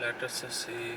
Let us see.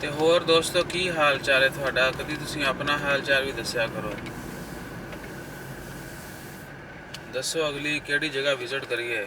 ਤੇ ਹੋਰ ਦੋਸਤੋ ਕੀ ਹਾਲ ਚਾਲ ਹੈ ਤੁਹਾਡਾ؟ ਕਦੀ ਤੁਸੀਂ ਆਪਣਾ ਹਾਲ ਚਾਲ ਵੀ ਦੱਸਿਆ ਕਰੋ. ਦੱਸੋ ਅਗਲੀ ਕਿਹੜੀ ਜਗ੍ਹਾ ਵਿਜ਼ਿਟ ਕਰੀਏ.